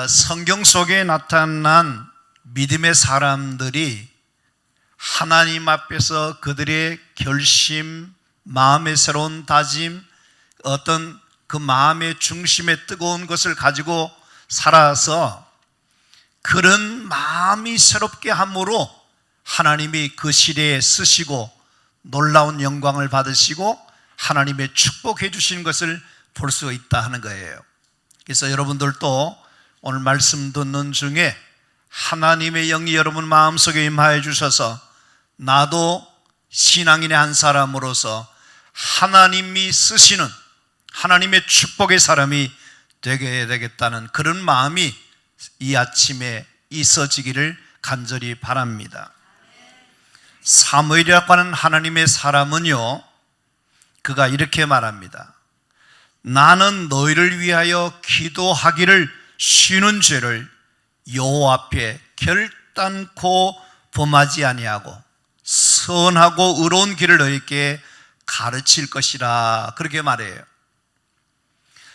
성경 속에 나타난 믿음의 사람들이 하나님 앞에서 그들의 결심, 마음의 새로운 다짐, 어떤 그 마음의 중심에 뜨거운 것을 가지고 살아서 그런 마음이 새롭게 함으로 하나님이 그 시대에 쓰시고 놀라운 영광을 받으시고 하나님의 축복해 주시는 것을 볼 수 있다 하는 거예요. 그래서 여러분들도 오늘 말씀 듣는 중에 하나님의 영이 여러분 마음속에 임하여 주셔서 나도 신앙인의 한 사람으로서 하나님이 쓰시는 하나님의 축복의 사람이 되게 되겠다는 그런 마음이 이 아침에 있어지기를 간절히 바랍니다. 사무엘이라고 하는 하나님의 사람은요, 그가 이렇게 말합니다. 나는 너희를 위하여 기도하기를 쉬는 죄를 여호와 앞에 결단코 범하지 아니하고 선하고 의로운 길을 너희에게 가르칠 것이라, 그렇게 말해요.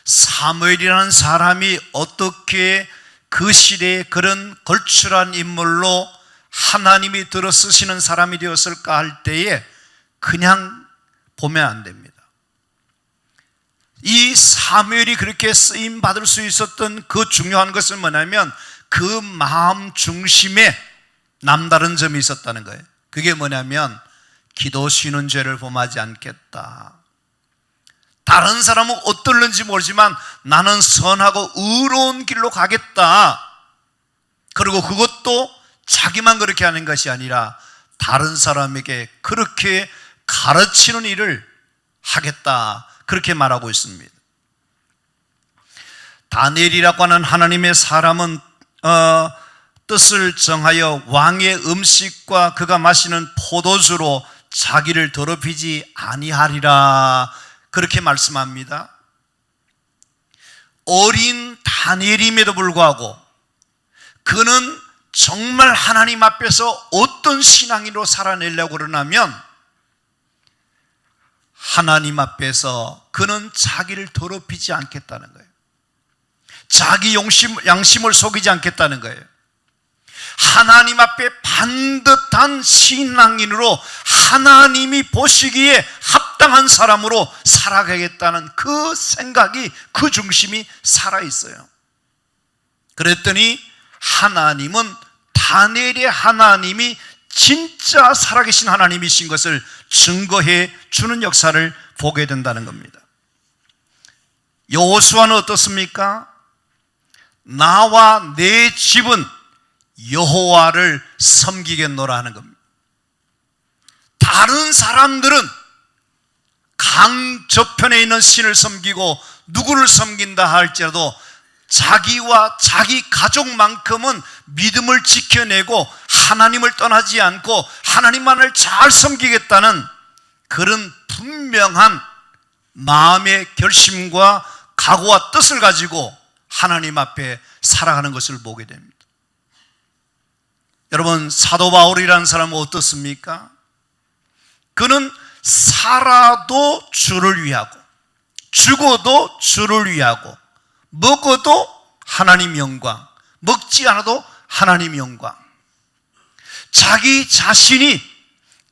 사무엘이라는 사람이 어떻게 그 시대에 그런 걸출한 인물로 하나님이 들어 쓰시는 사람이 되었을까 할 때에 그냥 보면 안 됩니다. 이 사무엘이 그렇게 쓰임 받을 수 있었던 그 중요한 것은 뭐냐면 그 마음 중심에 남다른 점이 있었다는 거예요. 그게 뭐냐면 기도 쉬는 죄를 범하지 않겠다. 다른 사람은 어떨는지 모르지만 나는 선하고 의로운 길로 가겠다. 그리고 그것도 자기만 그렇게 하는 것이 아니라 다른 사람에게 그렇게 가르치는 일을 하겠다, 그렇게 말하고 있습니다. 다니엘이라고 하는 하나님의 사람은 뜻을 정하여 왕의 음식과 그가 마시는 포도주로 자기를 더럽히지 아니하리라, 그렇게 말씀합니다. 어린 다니엘임에도 불구하고 그는 정말 하나님 앞에서 어떤 신앙인으로 살아내려고 그러냐면 하나님 앞에서 그는 자기를 더럽히지 않겠다는 거예요. 자기 양심을 속이지 않겠다는 거예요. 하나님 앞에 반듯한 신앙인으로 하나님이 보시기에 합당한 사람으로 살아가겠다는 그 생각이, 그 중심이 살아있어요. 그랬더니 하나님은 다니엘의 하나님이 진짜 살아계신 하나님이신 것을 증거해 주는 역사를 보게 된다는 겁니다. 여호수아는 어떻습니까? 나와 내 집은 여호와를 섬기겠노라 하는 겁니다. 다른 사람들은 강 저편에 있는 신을 섬기고 누구를 섬긴다 할지라도 자기와 자기 가족만큼은 믿음을 지켜내고 하나님을 떠나지 않고 하나님만을 잘 섬기겠다는 그런 분명한 마음의 결심과 각오와 뜻을 가지고 하나님 앞에 살아가는 것을 보게 됩니다. 여러분, 사도 바울이라는 사람은 어떻습니까? 그는 살아도 주를 위하고 죽어도 주를 위하고 먹어도 하나님 영광, 먹지 않아도 하나님 영광. 자기 자신이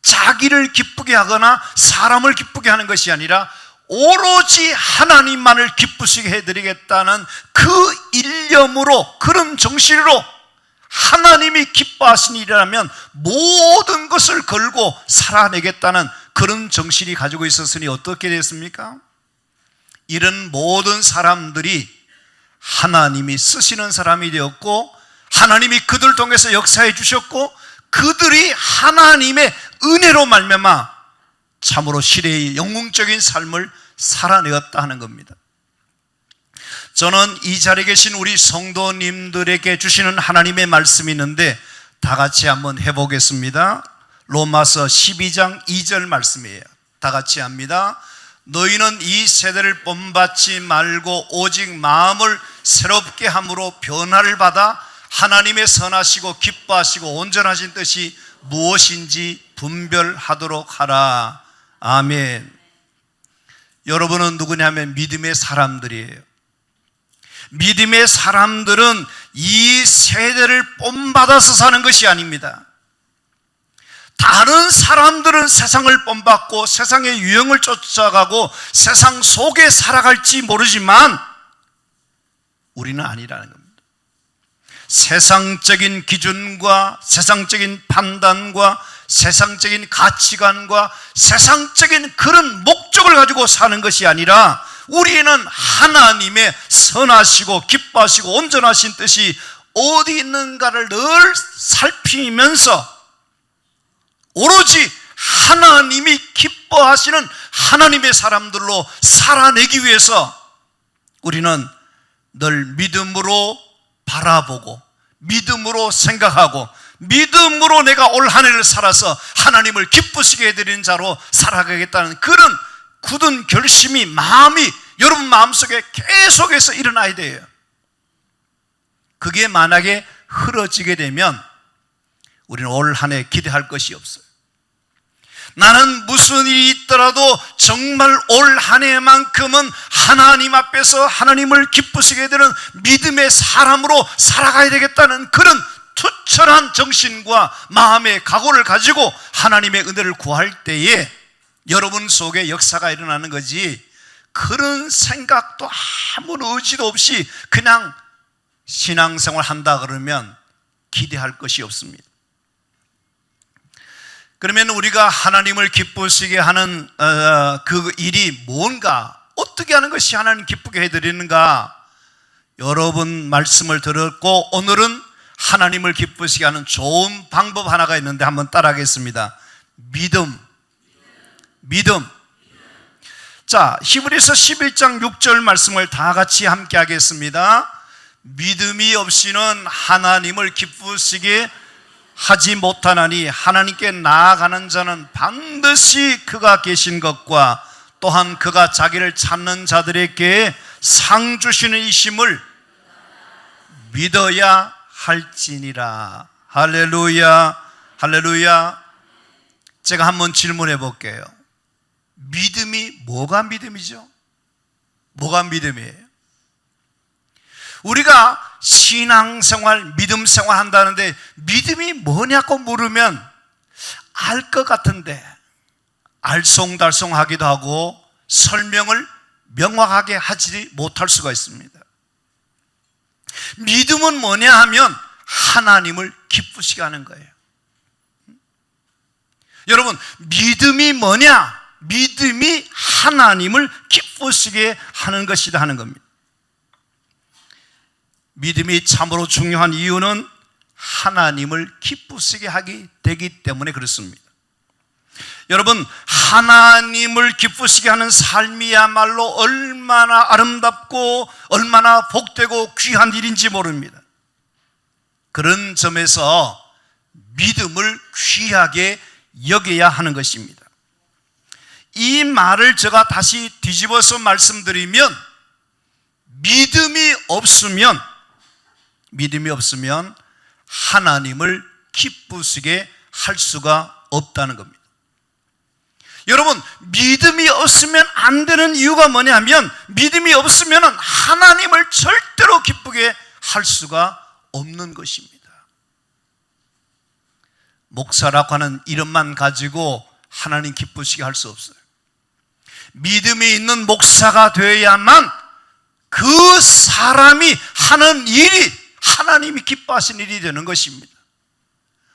자기를 기쁘게 하거나 사람을 기쁘게 하는 것이 아니라 오로지 하나님만을 기쁘시게 해드리겠다는 그 일념으로, 그런 정신으로 하나님이 기뻐하신 일이라면 모든 것을 걸고 살아내겠다는 그런 정신이 가지고 있었으니 어떻게 됐습니까? 이런 모든 사람들이 하나님이 쓰시는 사람이 되었고 하나님이 그들 통해서 역사해 주셨고 그들이 하나님의 은혜로 말미암아 참으로 시대의 영웅적인 삶을 살아내었다 하는 겁니다. 저는 이 자리에 계신 우리 성도님들에게 주시는 하나님의 말씀이 있는데 다 같이 한번 해보겠습니다. 로마서 12장 2절 말씀이에요. 다 같이 합니다. 너희는 이 세대를 본받지 말고 오직 마음을 새롭게 함으로 변화를 받아 하나님의 선하시고 기뻐하시고 온전하신 뜻이 무엇인지 분별하도록 하라. 아멘. 여러분은 누구냐면 믿음의 사람들이에요. 믿음의 사람들은 이 세대를 본받아서 사는 것이 아닙니다. 다른 사람들은 세상을 본받고 세상의 유형을 쫓아가고 세상 속에 살아갈지 모르지만 우리는 아니라는 겁니다. 세상적인 기준과 세상적인 판단과 세상적인 가치관과 세상적인 그런 목적을 가지고 사는 것이 아니라 우리는 하나님의 선하시고 기뻐하시고 온전하신 뜻이 어디 있는가를 늘 살피면서 오로지 하나님이 기뻐하시는 하나님의 사람들로 살아내기 위해서 우리는 늘 믿음으로 바라보고 믿음으로 생각하고 믿음으로 내가 올 한 해를 살아서 하나님을 기쁘시게 해드리는 자로 살아가겠다는 그런 굳은 결심이 마음이 여러분 마음속에 계속해서 일어나야 돼요. 그게 만약에 흐려지게 되면 우리는 올 한 해 기대할 것이 없어요. 나는 무슨 일이 있더라도 정말 올 한 해만큼은 하나님 앞에서 하나님을 기쁘시게 되는 믿음의 사람으로 살아가야 되겠다는 그런 투철한 정신과 마음의 각오를 가지고 하나님의 은혜를 구할 때에 여러분 속에 역사가 일어나는 거지, 그런 생각도 아무 의지도 없이 그냥 신앙생활 한다 그러면 기대할 것이 없습니다. 그러면 우리가 하나님을 기쁘시게 하는 그 일이 뭔가, 어떻게 하는 것이 하나님 기쁘게 해드리는가? 여러분 말씀을 들었고 오늘은 하나님을 기쁘시게 하는 좋은 방법 하나가 있는데 한번 따라하겠습니다. 믿음. 자, 히브리서 11장 6절 말씀을 다 같이 함께 하겠습니다. 믿음이 없이는 하나님을 기쁘시게 하지 못하나니 하나님께 나아가는 자는 반드시 그가 계신 것과 또한 그가 자기를 찾는 자들에게 상 주시는 이심을 믿어야 할지니라. 할렐루야, 할렐루야. 제가 한번 질문해 볼게요. 믿음이 뭐가 믿음이죠? 뭐가 믿음이에요? 우리가 신앙생활, 믿음생활 한다는데 믿음이 뭐냐고 물으면 알 것 같은데 알쏭달쏭하기도 하고 설명을 명확하게 하지 못할 수가 있습니다. 믿음은 뭐냐 하면 하나님을 기쁘시게 하는 거예요. 여러분, 믿음이 뭐냐? 믿음이 하나님을 기쁘시게 하는 것이다 하는 겁니다. 믿음이 참으로 중요한 이유는 하나님을 기쁘시게 하게 되기 때문에 그렇습니다. 여러분, 하나님을 기쁘시게 하는 삶이야말로 얼마나 아름답고 얼마나 복되고 귀한 일인지 모릅니다. 그런 점에서 믿음을 귀하게 여겨야 하는 것입니다. 이 말을 제가 다시 뒤집어서 말씀드리면 믿음이 없으면 하나님을 기쁘시게 할 수가 없다는 겁니다. 여러분, 믿음이 없으면 안 되는 이유가 뭐냐면 믿음이 없으면 하나님을 절대로 기쁘게 할 수가 없는 것입니다. 목사라고 하는 이름만 가지고 하나님 기쁘시게 할 수 없어요. 믿음이 있는 목사가 되어야만 그 사람이 하는 일이 하나님이 기뻐하시는 일이 되는 것입니다.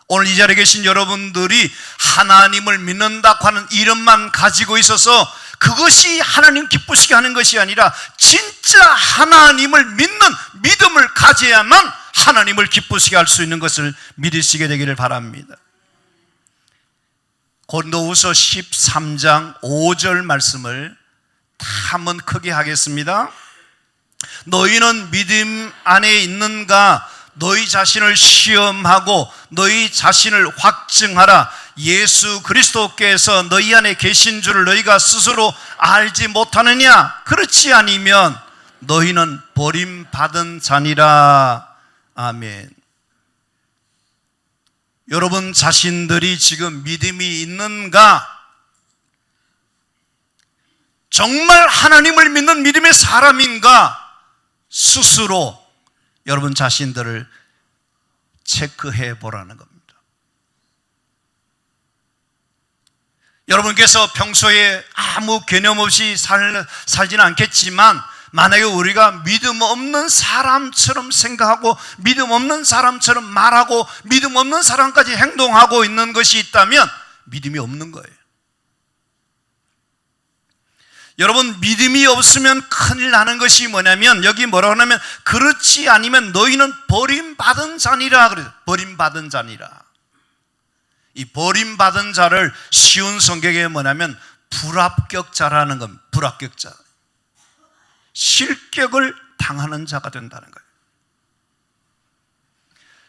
오늘 이 자리에 계신 여러분들이 하나님을 믿는다고 하는 이름만 가지고 있어서 그것이 하나님 기쁘시게 하는 것이 아니라 진짜 하나님을 믿는 믿음을 가져야만 하나님을 기쁘시게 할 수 있는 것을 믿으시게 되기를 바랍니다. 고린도후서 13장 5절 말씀을 다 한번 크게 하겠습니다. 너희는 믿음 안에 있는가? 너희 자신을 시험하고 너희 자신을 확증하라. 예수 그리스도께서 너희 안에 계신 줄을 너희가 스스로 알지 못하느냐? 그렇지 아니면 너희는 버림받은 자니라. 아멘. 여러분 자신들이 지금 믿음이 있는가? 정말 하나님을 믿는 믿음의 사람인가? 스스로 여러분 자신들을 체크해 보라는 겁니다. 여러분께서 평소에 아무 개념 없이 살지는 않겠지만 만약에 우리가 믿음 없는 사람처럼 생각하고 믿음 없는 사람처럼 말하고 믿음 없는 사람까지 행동하고 있는 것이 있다면 믿음이 없는 거예요. 여러분, 믿음이 없으면 큰일 나는 것이 뭐냐면, 여기 뭐라고 하냐면 그렇지 아니면 너희는 버림받은 자니라 그래요. 버림받은 자니라. 이 버림받은 자를 쉬운 성경에 뭐냐면 불합격자라는 겁니다. 불합격자. 실격을 당하는 자가 된다는 거예요.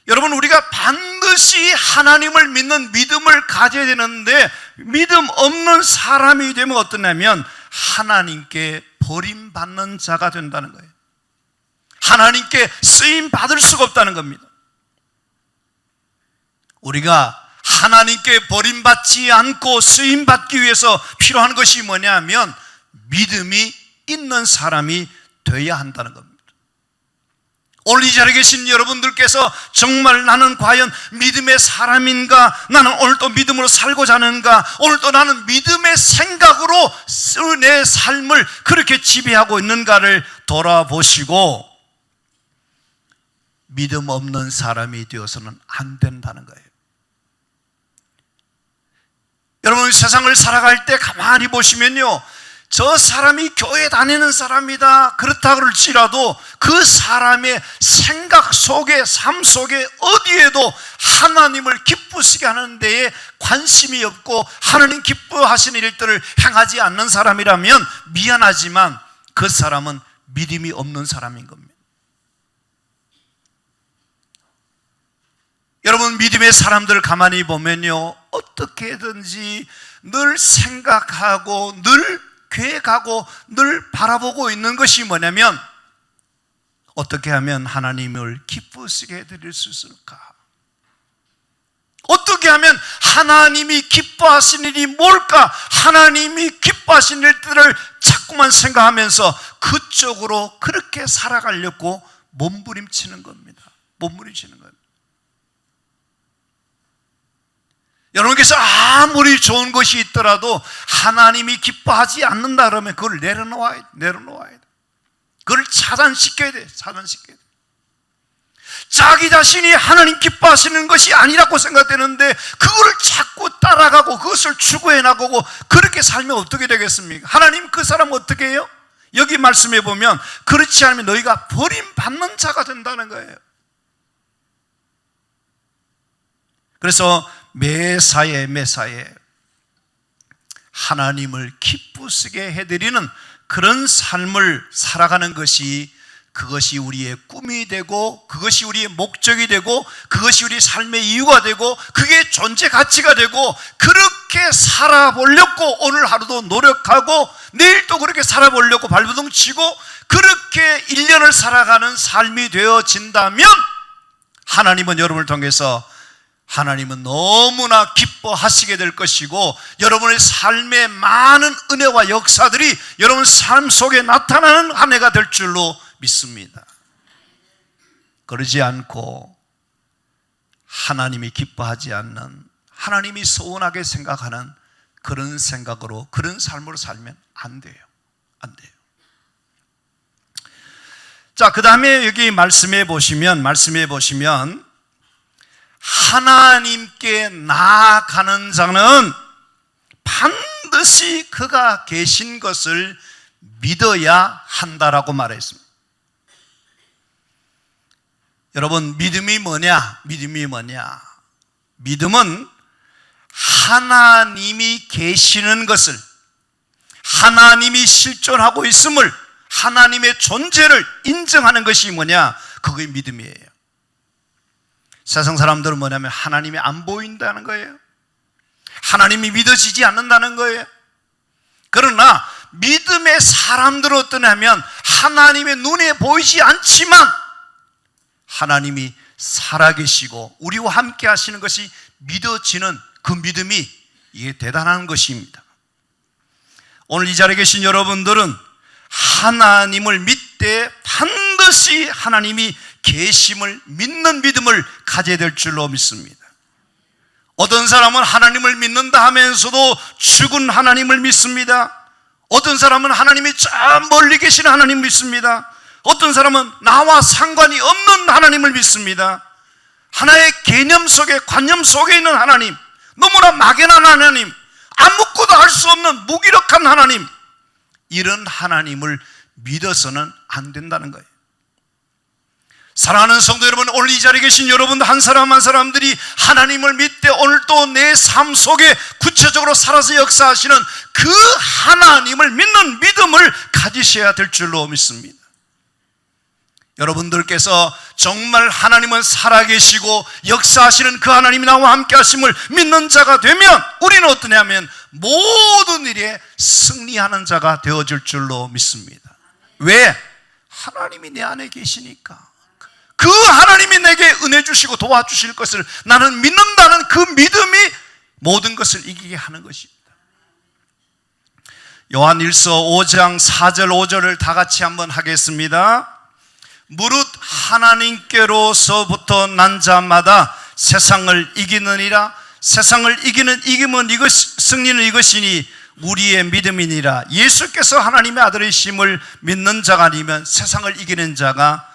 여러분, 우리가 반드시 하나님을 믿는 믿음을 가져야 되는데 믿음 없는 사람이 되면 어떠냐면 하나님께 버림받는 자가 된다는 거예요. 하나님께 쓰임 받을 수가 없다는 겁니다. 우리가 하나님께 버림받지 않고 쓰임 받기 위해서 필요한 것이 뭐냐면 믿음이 있는 사람이 되어야 한다는 겁니다. 오늘 이 자리에 계신 여러분들께서 정말 나는 과연 믿음의 사람인가? 나는 오늘 또 믿음으로 살고자 하는가? 오늘 또 나는 믿음의 생각으로 내 삶을 그렇게 지배하고 있는가를 돌아보시고 믿음 없는 사람이 되어서는 안 된다는 거예요. 여러분, 세상을 살아갈 때 가만히 보시면요, 저 사람이 교회 다니는 사람이다 그렇다 그럴지라도 그 사람의 생각 속에, 삶 속에 어디에도 하나님을 기쁘시게 하는 데에 관심이 없고 하나님 기뻐하시는 일들을 행하지 않는 사람이라면 미안하지만 그 사람은 믿음이 없는 사람인 겁니다. 여러분, 믿음의 사람들을 가만히 보면요, 어떻게든지 늘 생각하고 늘 계획하고 늘 바라보고 있는 것이 뭐냐면 어떻게 하면 하나님을 기쁘시게 해드릴 수 있을까? 어떻게 하면 하나님이 기뻐하시는 일이 뭘까? 하나님이 기뻐하시는 일들을 자꾸만 생각하면서 그쪽으로 그렇게 살아가려고 몸부림치는 겁니다. 몸부림치는 겁니다. 여러분께서 아무리 좋은 것이 있더라도 하나님이 기뻐하지 않는다 그러면 그걸 내려놓아야 돼. 그걸 차단시켜야 돼. 자기 자신이 하나님 기뻐하시는 것이 아니라고 생각되는데 그거를 자꾸 따라가고 그것을 추구해 나가고 그렇게 살면 어떻게 되겠습니까? 하나님 그 사람 어떻게 해요? 여기 말씀해 보면 그렇지 않으면 너희가 버림받는 자가 된다는 거예요. 그래서 매사에 하나님을 기쁘시게 해드리는 그런 삶을 살아가는 것이, 그것이 우리의 꿈이 되고 그것이 우리의 목적이 되고 그것이 우리 삶의 이유가 되고 그게 존재 가치가 되고 그렇게 살아보려고 오늘 하루도 노력하고 내일 또 그렇게 살아보려고 발버둥 치고 그렇게 1년을 살아가는 삶이 되어진다면 하나님은 여러분을 통해서 하나님은 너무나 기뻐하시게 될 것이고 여러분의 삶의 많은 은혜와 역사들이 여러분 삶 속에 나타나는 한 해가 될 줄로 믿습니다. 그러지 않고 하나님이 기뻐하지 않는, 하나님이 서운하게 생각하는 그런 생각으로, 그런 삶으로 살면 안 돼요. 안 돼요. 자, 그 다음에 여기 말씀해 보시면 하나님께 나아가는 자는 반드시 그가 계신 것을 믿어야 한다라고 말했습니다. 여러분, 믿음이 뭐냐? 믿음은 하나님이 계시는 것을, 하나님이 실존하고 있음을, 하나님의 존재를 인정하는 것이 뭐냐? 그게 믿음이에요. 세상 사람들은 뭐냐면 하나님이 안 보인다는 거예요. 하나님이 믿어지지 않는다는 거예요. 그러나 믿음의 사람들은 어떠냐면 하나님의 눈에 보이지 않지만 하나님이 살아계시고 우리와 함께 하시는 것이 믿어지는 그 믿음이, 이게 대단한 것입니다. 오늘 이 자리에 계신 여러분들은 하나님을 믿되 반드시 반드시 하나님이 계심을 믿는 믿음을 가져야 될 줄로 믿습니다. 어떤 사람은 하나님을 믿는다 하면서도 죽은 하나님을 믿습니다. 어떤 사람은 하나님이 저 멀리 계신 하나님 믿습니다. 어떤 사람은 나와 상관이 없는 하나님을 믿습니다. 하나의 개념 속에, 관념 속에 있는 하나님, 너무나 막연한 하나님, 아무것도 할 수 없는 무기력한 하나님, 이런 하나님을 믿어서는 안 된다는 거예요. 사랑하는 성도 여러분, 오늘 이 자리에 계신 여러분 한 사람 한 사람들이 하나님을 믿되 오늘 또 내 삶 속에 구체적으로 살아서 역사하시는 그 하나님을 믿는 믿음을 가지셔야 될 줄로 믿습니다. 여러분들께서 정말 하나님은 살아계시고 역사하시는 그 하나님이 나와 함께 하심을 믿는 자가 되면 우리는 어떠냐면 모든 일에 승리하는 자가 되어질 줄로 믿습니다. 왜? 하나님이 내 안에 계시니까. 그 하나님이 내게 은혜 주시고 도와주실 것을 나는 믿는다는 그 믿음이 모든 것을 이기게 하는 것입니다. 요한일서 5장 4절 5절을 다 같이 한번 하겠습니다. 무릇 하나님께로서부터 난 자마다 세상을 이기느니라. 세상을 이기는 이김은 승리는 이것이니 우리의 믿음이니라. 예수께서 하나님의 아들이심을 믿는 자가 아니면 세상을 이기는 자가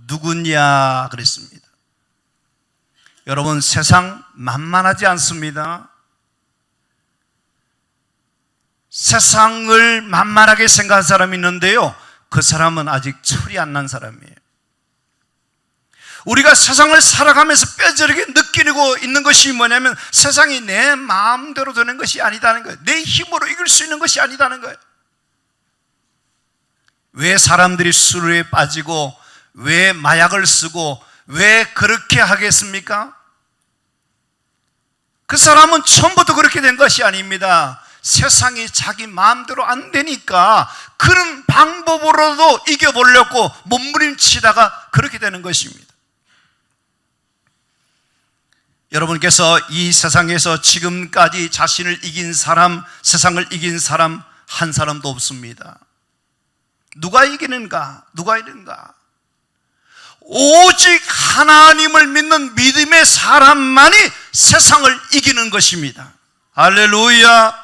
누구냐 그랬습니다. 여러분, 세상 만만하지 않습니다. 세상을 만만하게 생각한 사람이 있는데요, 그 사람은 아직 철이 안 난 사람이에요. 우리가 세상을 살아가면서 뼈저리게 느끼고 있는 것이 뭐냐면 세상이 내 마음대로 되는 것이 아니다는 거예요. 내 힘으로 이길 수 있는 것이 아니다는 거예요. 왜 사람들이 술에 빠지고 왜 마약을 쓰고 왜 그렇게 하겠습니까? 그 사람은 처음부터 그렇게 된 것이 아닙니다. 세상이 자기 마음대로 안 되니까 그런 방법으로도 이겨보려고 몸부림치다가 그렇게 되는 것입니다. 여러분께서 이 세상에서 지금까지 자신을 이긴 사람, 세상을 이긴 사람 한 사람도 없습니다. 누가 이기는가? 누가 이기는가? 오직 하나님을 믿는 믿음의 사람만이 세상을 이기는 것입니다. 할렐루야.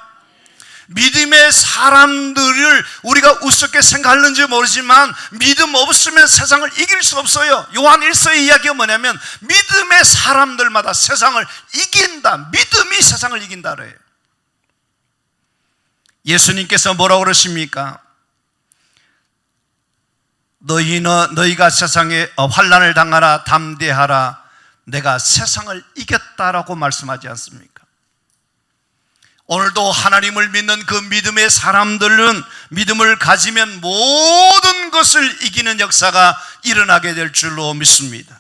믿음의 사람들을 우리가 우습게 생각하는지 모르지만 믿음 없으면 세상을 이길 수 없어요. 요한 1서의 이야기가 뭐냐면 믿음의 사람들마다 세상을 이긴다. 믿음이 세상을 이긴다 그래요. 예수님께서 뭐라고 그러십니까? 너희가 세상에 환난을 당하라 담대하라 내가 세상을 이겼다라고 말씀하지 않습니까? 오늘도 하나님을 믿는 그 믿음의 사람들은 믿음을 가지면 모든 것을 이기는 역사가 일어나게 될 줄로 믿습니다.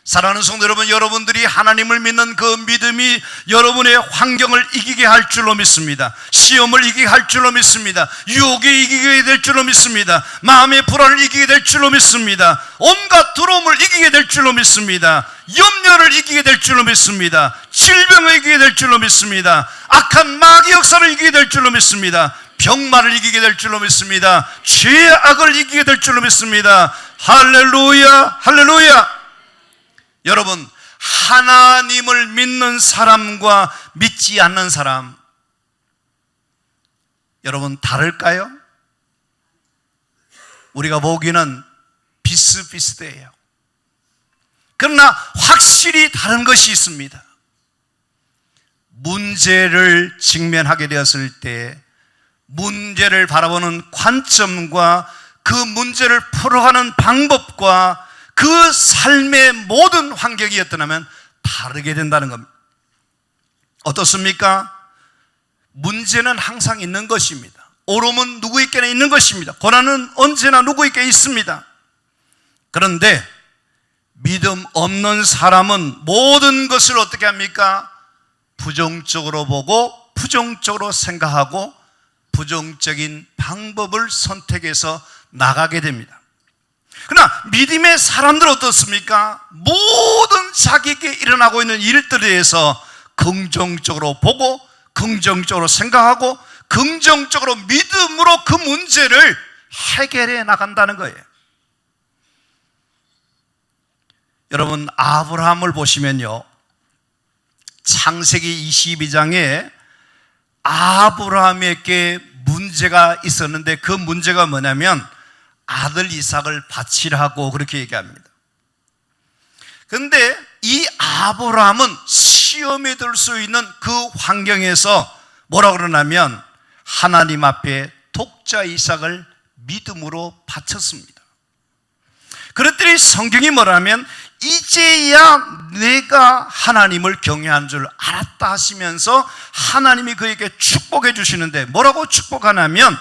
사랑하는 성도 여러분, 여러분들이 하나님을 믿는 그 믿음이 여러분의 환경을 이기게 할 줄로 믿습니다. 시험을 이기게 할 줄로 믿습니다. 유혹이 이기게 될 줄로 믿습니다. 마음의 불안을 이기게 될 줄로 믿습니다. 온갖 두려움을 이기게 될 줄로 믿습니다. 염려를 이기게 될 줄로 믿습니다. 질병을 이기게 될 줄로 믿습니다. 악한 마귀 역사를 이기게 될 줄로 믿습니다. 병마를 이기게 될 줄로 믿습니다. 죄의 악을 이기게 될 줄로 믿습니다. 할렐루야, 할렐루야. 여러분, 하나님을 믿는 사람과 믿지 않는 사람, 여러분 다를까요? 우리가 보기에는 비슷비슷해요. 그러나 확실히 다른 것이 있습니다. 문제를 직면하게 되었을 때 문제를 바라보는 관점과 그 문제를 풀어가는 방법과 그 삶의 모든 환경이 어떠냐면 다르게 된다는 겁니다. 어떻습니까? 문제는 항상 있는 것입니다. 어려움은 누구에게나 있는 것입니다. 고난은 언제나 누구에게 있습니다. 그런데 믿음 없는 사람은 모든 것을 어떻게 합니까? 부정적으로 보고 부정적으로 생각하고 부정적인 방법을 선택해서 나가게 됩니다. 그러나 믿음의 사람들은 어떻습니까? 모든 자기에게 일어나고 있는 일들에 대해서 긍정적으로 보고 긍정적으로 생각하고 긍정적으로 믿음으로 그 문제를 해결해 나간다는 거예요. 여러분, 아브라함을 보시면요, 창세기 22장에 아브라함에게 문제가 있었는데 그 문제가 뭐냐면 아들 이삭을 바치라고 그렇게 얘기합니다. 그런데 이 아브라함은 시험에 들 수 있는 그 환경에서 뭐라 그러냐면 하나님 앞에 독자 이삭을 믿음으로 바쳤습니다. 그랬더니 성경이 뭐라면 이제야 내가 하나님을 경외한 줄 알았다 하시면서 하나님이 그에게 축복해 주시는데 뭐라고 축복하냐면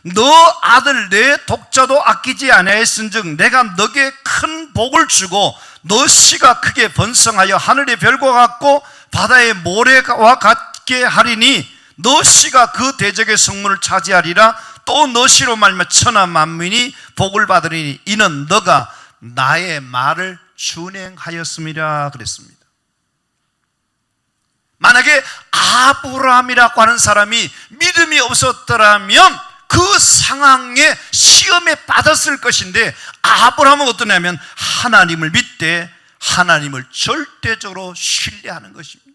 너 아들 내 독자도 아끼지 아니하였은즉 내가 너에게 큰 복을 주고 너 씨가 크게 번성하여 하늘의 별과 같고 바다의 모래와 같게 하리니 너 씨가 그 대적의 성문을 차지하리라. 또 너 씨로 말미암아 천하 만민이 복을 받으리니 이는 너가 나의 말을 준행하였음이라 그랬습니다. 만약에 아브라함이라고 하는 사람이 믿음이 없었더라면 그 상황에 시험에 빠졌을 것인데 아브라함은 어떠냐면 하나님을 믿되 하나님을 절대적으로 신뢰하는 것입니다.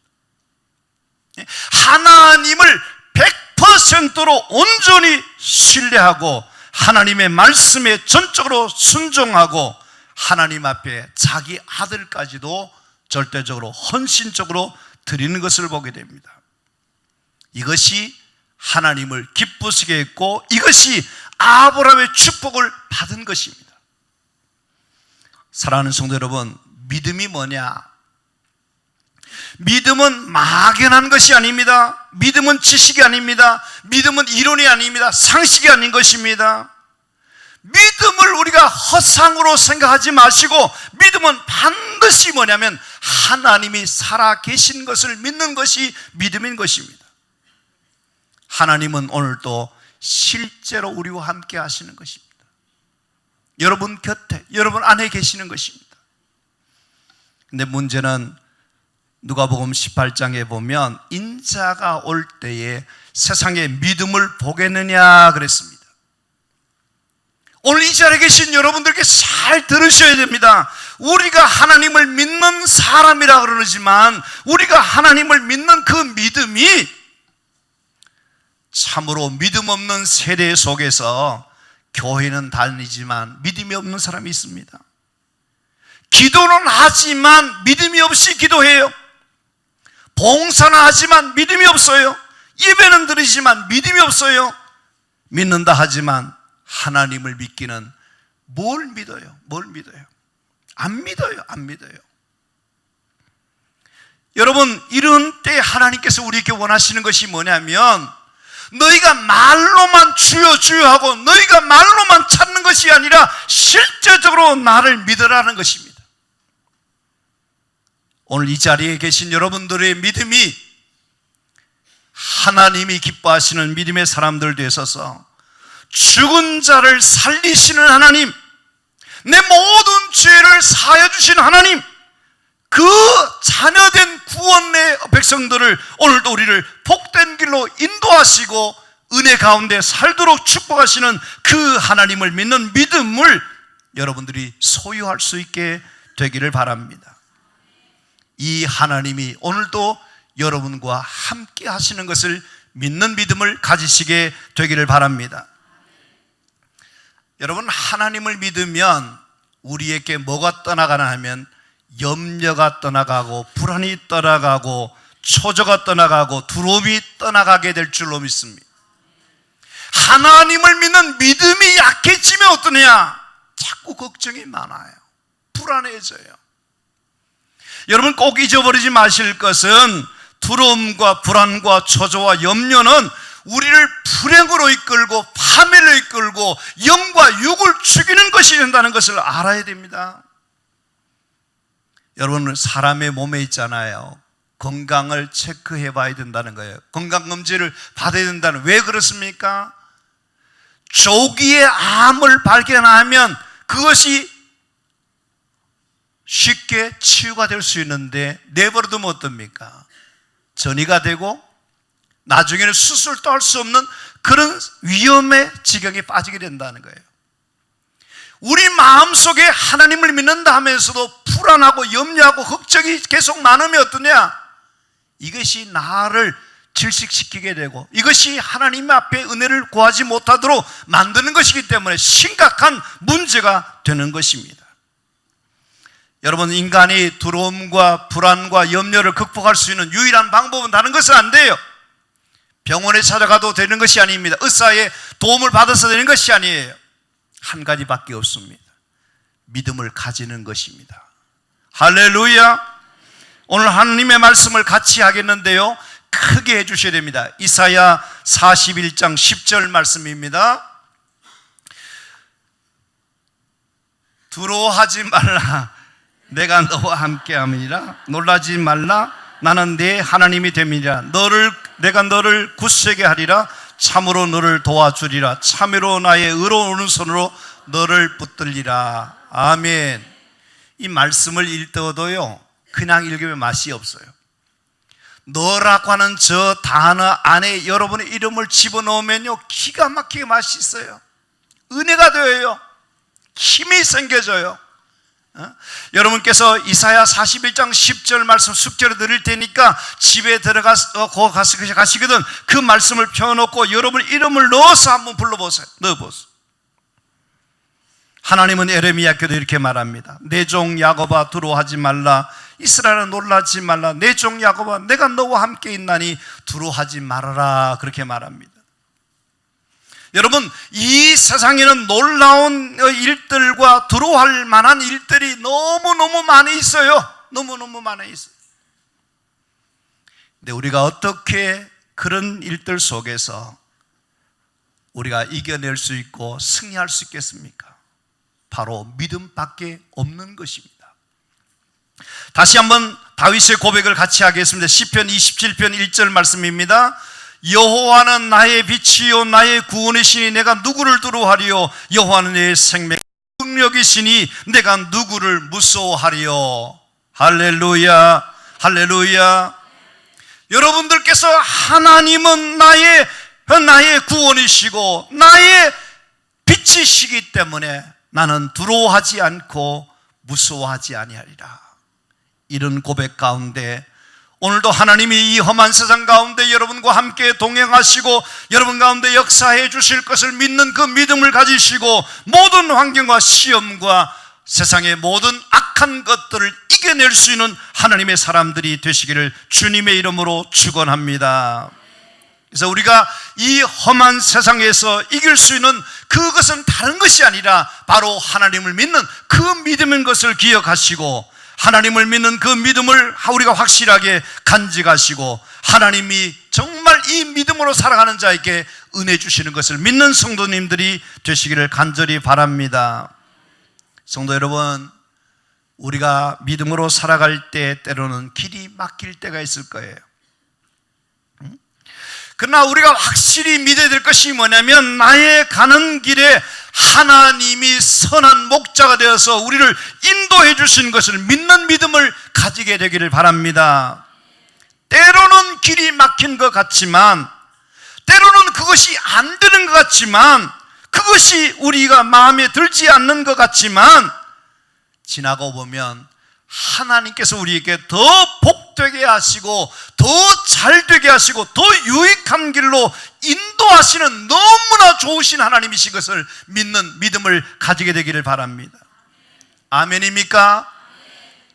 하나님을 100%로 온전히 신뢰하고 하나님의 말씀에 전적으로 순종하고 하나님 앞에 자기 아들까지도 절대적으로 헌신적으로 드리는 것을 보게 됩니다. 이것이 하나님을 기쁘시게 했고 이것이 아브라함의 축복을 받은 것입니다. 사랑하는 성도 여러분, 믿음이 뭐냐? 믿음은 막연한 것이 아닙니다. 믿음은 지식이 아닙니다. 믿음은 이론이 아닙니다. 상식이 아닌 것입니다. 믿음을 우리가 허상으로 생각하지 마시고 믿음은 반드시 뭐냐면 하나님이 살아계신 것을 믿는 것이 믿음인 것입니다. 하나님은 오늘도 실제로 우리와 함께 하시는 것입니다. 여러분 곁에, 여러분 안에 계시는 것입니다. 근데 문제는 누가복음 18장에 보면 인자가 올 때에 세상에 믿음을 보겠느냐 그랬습니다. 오늘 이 자리에 계신 여러분들께 잘 들으셔야 됩니다. 우리가 하나님을 믿는 사람이라 그러지만 우리가 하나님을 믿는 그 믿음이 참으로 믿음 없는 세대 속에서 교회는 다니지만 믿음이 없는 사람이 있습니다. 기도는 하지만 믿음이 없이 기도해요. 봉사는 하지만 믿음이 없어요. 예배는 드리지만 믿음이 없어요. 믿는다 하지만 하나님을 믿기는 뭘 믿어요? 뭘 믿어요? 안 믿어요. 안 믿어요. 여러분, 이런 때 하나님께서 우리에게 원하시는 것이 뭐냐면 너희가 말로만 주여 주여 하고 너희가 말로만 찾는 것이 아니라 실제적으로 나를 믿으라는 것입니다. 오늘 이 자리에 계신 여러분들의 믿음이 하나님이 기뻐하시는 믿음의 사람들 되셔서 죽은 자를 살리시는 하나님, 내 모든 죄를 사하여 주신 하나님, 그 자녀된 구원의 백성들을 오늘도 우리를 복된 길로 인도하시고 은혜 가운데 살도록 축복하시는 그 하나님을 믿는 믿음을 여러분들이 소유할 수 있게 되기를 바랍니다. 이 하나님이 오늘도 여러분과 함께 하시는 것을 믿는 믿음을 가지시게 되기를 바랍니다. 여러분, 하나님을 믿으면 우리에게 뭐가 떠나가나 하면 염려가 떠나가고 불안이 떠나가고 초조가 떠나가고 두려움이 떠나가게 될 줄로 믿습니다. 하나님을 믿는 믿음이 약해지면 어떠냐? 자꾸 걱정이 많아요. 불안해져요. 여러분, 꼭 잊어버리지 마실 것은 두려움과 불안과 초조와 염려는 우리를 불행으로 이끌고 파멸을 이끌고 영과 육을 죽이는 것이 된다는 것을 알아야 됩니다. 여러분, 사람의 몸에 있잖아요. 건강을 체크해 봐야 된다는 거예요. 건강검진을 받아야 된다는. 왜 그렇습니까? 조기에 암을 발견하면 그것이 쉽게 치유가 될 수 있는데 내버려두면 어떻습니까? 전이가 되고 나중에는 수술도 할 수 없는 그런 위험의 지경에 빠지게 된다는 거예요. 우리 마음속에 하나님을 믿는다 하면서도 불안하고 염려하고 걱정이 계속 많으면 어떠냐? 이것이 나를 질식시키게 되고 이것이 하나님 앞에 은혜를 구하지 못하도록 만드는 것이기 때문에 심각한 문제가 되는 것입니다. 여러분, 인간이 두려움과 불안과 염려를 극복할 수 있는 유일한 방법은 다른 것은 안 돼요. 병원에 찾아가도 되는 것이 아닙니다. 의사의 도움을 받아서 되는 것이 아니에요. 한 가지밖에 없습니다. 믿음을 가지는 것입니다. 할렐루야. 오늘 하나님의 말씀을 같이 하겠는데요, 크게 해주셔야 됩니다. 이사야 41장 10절 말씀입니다. 두려워하지 말라, 내가 너와 함께함이니라. 놀라지 말라, 나는 네 하나님이 됨이니라. 내가 너를 굳세게 하리라. 참으로 너를 도와주리라. 참으로 나의 의로운 오른손으로 너를 붙들리라. 아멘. 이 말씀을 읽어도요, 그냥 읽으면 맛이 없어요. 너라고 하는 저 단어 안에 여러분의 이름을 집어넣으면요, 기가 막히게 맛이 있어요. 은혜가 되어요. 힘이 생겨져요. 여러분께서 이사야 41장 10절 말씀 숙제로 드릴 테니까 집에 들어가서 가시거든 그 말씀을 펴놓고 여러분 이름을 넣어서 한번 불러보세요. 넣어보세요. 하나님은 에레미야께도 이렇게 말합니다. 내 종 야곱아 두려워하지 말라, 이스라엘아 놀라지 말라. 내 종 야곱아 내가 너와 함께 있나니 두려워하지 말아라. 그렇게 말합니다. 여러분, 이 세상에는 놀라운 일들과 두려워할 만한 일들이 너무너무 많이 있어요. 너무너무 많이 있어요. 근데 우리가 어떻게 그런 일들 속에서 우리가 이겨낼 수 있고 승리할 수 있겠습니까? 바로 믿음밖에 없는 것입니다. 다시 한번 다윗의 고백을 같이 하겠습니다. 시편 27편 1절 말씀입니다. 여호와는 나의 빛이요 나의 구원이시니 내가 누구를 두려워하리요? 여호와는 내 생명의 능력이시니 내가 누구를 무서워하리요? 할렐루야, 할렐루야. 여러분들께서 하나님은 나의 구원이시고 나의 빛이시기 때문에 나는 두려워하지 않고 무서워하지 아니하리라. 이런 고백 가운데 오늘도 하나님이 이 험한 세상 가운데 여러분과 함께 동행하시고 여러분 가운데 역사해 주실 것을 믿는 그 믿음을 가지시고 모든 환경과 시험과 세상의 모든 악한 것들을 이겨낼 수 있는 하나님의 사람들이 되시기를 주님의 이름으로 축원합니다. 그래서 우리가 이 험한 세상에서 이길 수 있는 그것은 다른 것이 아니라 바로 하나님을 믿는 그 믿음인 것을 기억하시고 하나님을 믿는 그 믿음을 우리가 확실하게 간직하시고 하나님이 정말 이 믿음으로 살아가는 자에게 은혜 주시는 것을 믿는 성도님들이 되시기를 간절히 바랍니다. 성도 여러분, 우리가 믿음으로 살아갈 때 때로는 길이 막힐 때가 있을 거예요. 그러나 우리가 확실히 믿어야 될 것이 뭐냐면 나의 가는 길에 하나님이 선한 목자가 되어서 우리를 인도해 주신 것을 믿는 믿음을 가지게 되기를 바랍니다. 때로는 길이 막힌 것 같지만 때로는 그것이 안 되는 것 같지만 그것이 우리가 마음에 들지 않는 것 같지만 지나고 보면 하나님께서 우리에게 더 복되게 하시고 더 잘되게 하시고 더 유익한 길로 인도하시는 너무나 좋으신 하나님이신 것을 믿는 믿음을 가지게 되기를 바랍니다. 아멘입니까?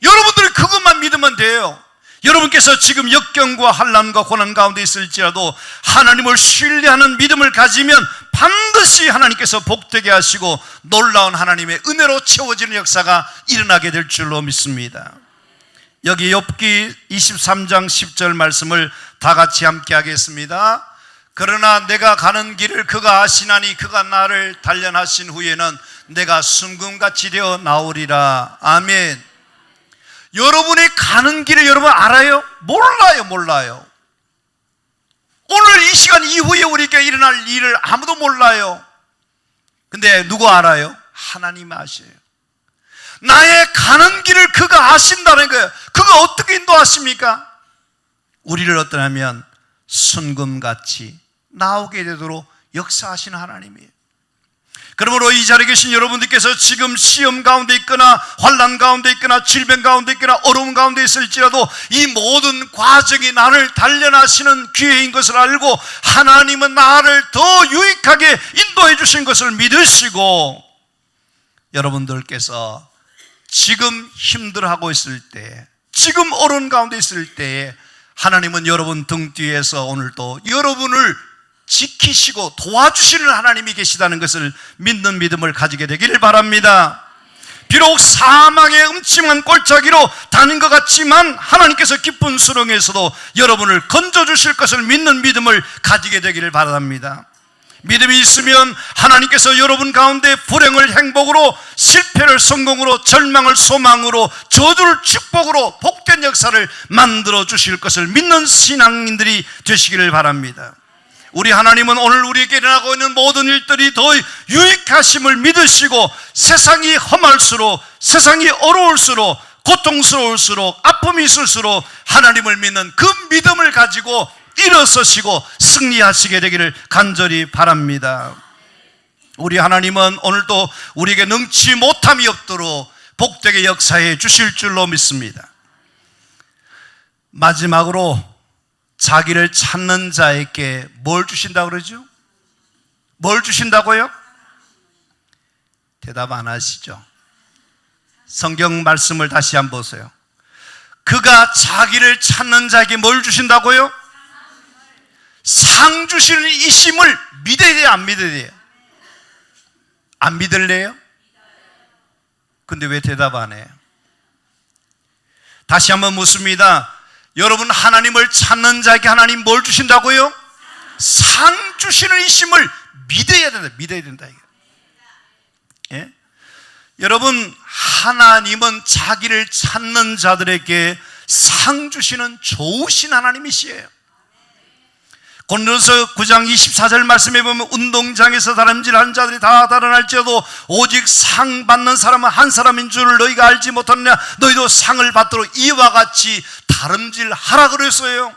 여러분들이 그것만 믿으면 돼요. 여러분께서 지금 역경과 환난과 고난 가운데 있을지라도 하나님을 신뢰하는 믿음을 가지면 반드시 하나님께서 복되게 하시고 놀라운 하나님의 은혜로 채워지는 역사가 일어나게 될 줄로 믿습니다. 여기 욥기 23장 10절 말씀을 다 같이 함께 하겠습니다. 그러나 내가 가는 길을 그가 아시나니 그가 나를 단련하신 후에는 내가 순금같이 되어 나오리라. 아멘. 여러분이 가는 길을 여러분 알아요? 몰라요. 오늘 이 시간 이후에 우리에게 일어날 일을 아무도 몰라요. 근데 누가 알아요? 하나님 아셔요. 나의 가는 길을 그가 아신다는 거예요. 그가 어떻게 인도하십니까? 우리를 어떠냐면 순금같이 나오게 되도록 역사하시는 하나님이에요. 그러므로 이 자리에 계신 여러분들께서 지금 시험 가운데 있거나 환난 가운데 있거나 질병 가운데 있거나 어려움 가운데 있을지라도 이 모든 과정이 나를 단련하시는 기회인 것을 알고 하나님은 나를 더 유익하게 인도해 주신 것을 믿으시고, 여러분들께서 지금 힘들어하고 있을 때, 지금 어려운 가운데 있을 때에 하나님은 여러분 등 뒤에서 오늘도 여러분을 지키시고 도와주시는 하나님이 계시다는 것을 믿는 믿음을 가지게 되기를 바랍니다. 비록 사망의 음침한 골짜기로 다닌 것 같지만 하나님께서 깊은 수렁에서도 여러분을 건져주실 것을 믿는 믿음을 가지게 되기를 바랍니다. 믿음이 있으면 하나님께서 여러분 가운데 불행을 행복으로, 실패를 성공으로, 절망을 소망으로, 저주를 축복으로, 복된 역사를 만들어 주실 것을 믿는 신앙인들이 되시기를 바랍니다. 우리 하나님은 오늘 우리에게 일어나고 있는 모든 일들이 더 유익하심을 믿으시고, 세상이 험할수록, 세상이 어려울수록, 고통스러울수록, 아픔이 있을수록 하나님을 믿는 그 믿음을 가지고 일어서시고 승리하시게 되기를 간절히 바랍니다. 우리 하나님은 오늘도 우리에게 능치 못함이 없도록 복되게 역사해 주실 줄로 믿습니다. 마지막으로 자기를 찾는 자에게 뭘 주신다고 그러죠? 뭘 주신다고요? 대답 안 하시죠? 성경 말씀을 다시 한번 보세요. 그가 자기를 찾는 자에게 뭘 주신다고요? 상 주시는 이심을 믿어야 돼요, 안 믿어야 돼요? 안 믿을래요? 근데 왜 대답 안 해요? 다시 한번 묻습니다. 여러분, 하나님을 찾는 자에게 하나님 뭘 주신다고요? 상 주시는 이심을 믿어야 된다. 믿어야 된다. 예? 여러분, 하나님은 자기를 찾는 자들에게 상 주시는 좋으신 하나님이시에요. 고린도서 9장 24절 말씀에 보면 운동장에서 다름질하는 자들이 다 달아날지라도 오직 상 받는 사람은 한 사람인 줄을 너희가 알지 못하느냐. 너희도 상을 받도록 이와 같이 다름질하라 그랬어요.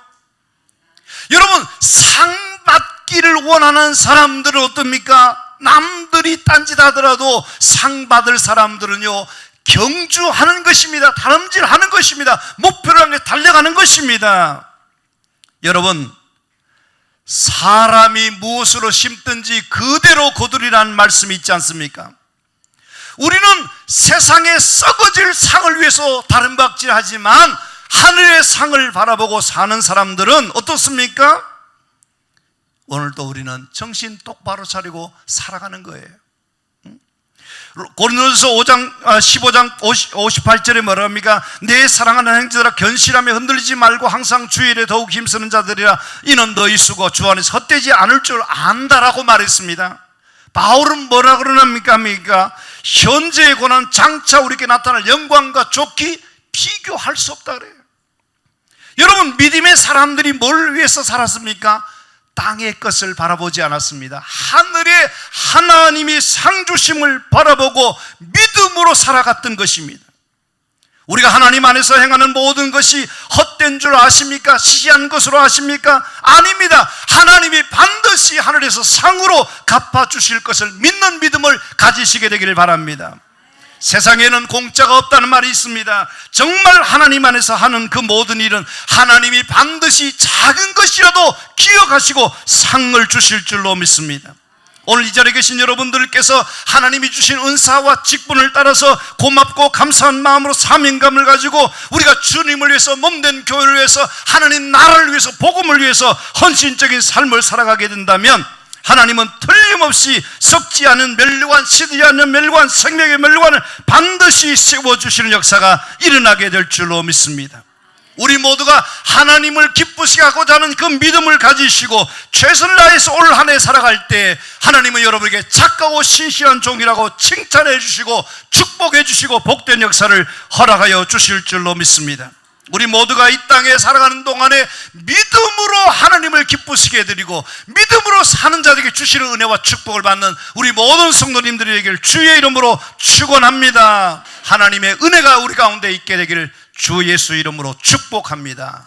여러분, 상 받기를 원하는 사람들은 어떻습니까? 남들이 딴짓하더라도 상 받을 사람들은요, 경주하는 것입니다. 다름질하는 것입니다. 목표를 향해 달려가는 것입니다. 여러분, 사람이 무엇으로 심든지 그대로 거두리라는 말씀이 있지 않습니까? 우리는 세상에 썩어질 상을 위해서 다름박질하지만 하늘의 상을 바라보고 사는 사람들은 어떻습니까? 오늘도 우리는 정신 똑바로 차리고 살아가는 거예요. 고린도서 15장 58절에 뭐라 합니까? 내 사랑하는 형제들아, 견실하며 흔들리지 말고 항상 주의 일에 더욱 힘쓰는 자들이라. 이는 너희 수고 주 안에서 헛되지 않을 줄 안다라고 말했습니다. 바울은 뭐라 그러합니까? 현재의 고난 장차 우리에게 나타날 영광과 좋기 비교할 수 없다 그래요. 여러분, 믿음의 사람들이 뭘 위해서 살았습니까? 땅의 것을 바라보지 않았습니다. 하늘의 하나님이 상 주심을 바라보고 믿음으로 살아갔던 것입니다. 우리가 하나님 안에서 행하는 모든 것이 헛된 줄 아십니까? 시시한 것으로 아십니까? 아닙니다. 하나님이 반드시 하늘에서 상으로 갚아주실 것을 믿는 믿음을 가지시게 되기를 바랍니다. 세상에는 공짜가 없다는 말이 있습니다. 정말 하나님 안에서 하는 그 모든 일은 하나님이 반드시 작은 것이라도 기억하시고 상을 주실 줄로 믿습니다. 오늘 이 자리에 계신 여러분들께서 하나님이 주신 은사와 직분을 따라서 고맙고 감사한 마음으로 사명감을 가지고 우리가 주님을 위해서 몸된 교회를 위해서 하나님 나라를 위해서 복음을 위해서 헌신적인 삶을 살아가게 된다면 하나님은 틀림없이 썩지 않은 멸류관, 시들지 않는 멸류관, 생명의 멸류관을 반드시 세워주시는 역사가 일어나게 될 줄로 믿습니다. 우리 모두가 하나님을 기쁘시게 하고자 하는 그 믿음을 가지시고 최선을 다해서 올 한 해 살아갈 때 하나님은 여러분에게 착하고 신실한 종이라고 칭찬해 주시고 축복해 주시고 복된 역사를 허락하여 주실 줄로 믿습니다. 우리 모두가 이 땅에 살아가는 동안에 믿음으로 하나님을 기쁘시게 해드리고 믿음으로 사는 자들에게 주시는 은혜와 축복을 받는 우리 모든 성도님들이 되기를 주의 이름으로 축원합니다. 하나님의 은혜가 우리 가운데 있게 되기를 주 예수 이름으로 축복합니다.